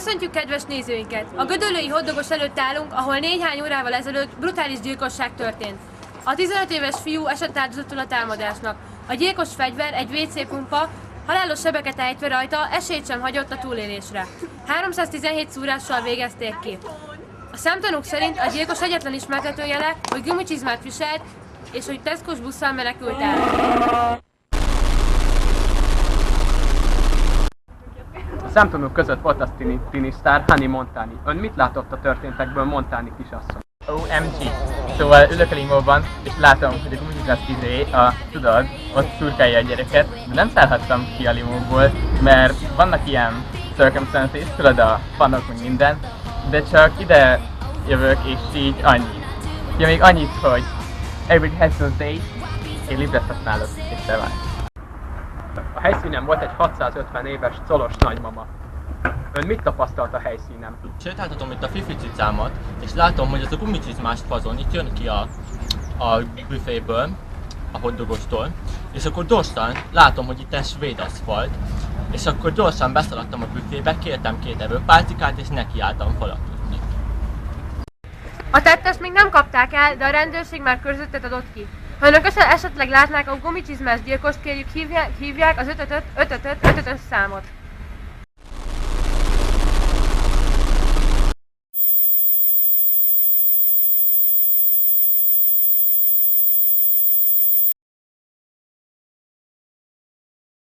Köszöntjük kedves nézőinket! A gödöllői hoddogos előtt állunk, ahol néhány órával ezelőtt brutális gyilkosság történt. A 15 éves fiú esett áldozatul a támadásnak. A gyilkos fegyver, egy WC pumpa, halálos sebeket ejtve rajta esélyt sem hagyott a túlélésre. 317 szúrással végezték ki. A szemtanúk szerint a gyilkos egyetlen ismertetőjele, hogy gumicsizmát viselt, és hogy Tesco-s busszal menekült el. A szemtanúk között volt az tini sztár, Hannah Montani. Ön mit látott a történtekből, Montani kisasszony? OMG. Szóval ülök a limóban, és látom, hogy a gumicsizmás tudod, ott szurkálja a gyereket, de nem szállhattam ki a limóból, mert vannak ilyen circumstances, tudod, a fanok, meg minden, de csak ide jövök, és így annyi. Ja, még annyit, hogy every has no day, én Libret használok, és te vagy. A helyszínen volt egy 650 éves colos nagymama. Ön mit tapasztalt a helyszínen? Sétáltatom itt a fifi cicámat, és látom, hogy ez a gumicsizmás fazon itt jön ki a büféből, a hoddogostól, és akkor gyorsan látom, hogy itt egy svéd aszfalt, és akkor gyorsan beszaladtam a büfébe, kértem 2 evőpálcikát, és nekiálltam falatozni. A tettest még nem kapták el, de a rendőrség már körzetet adott ki. Ha önök esetleg látnák a gumicsizmás gyilkost, kérjük hívják az 555-555-555 számot.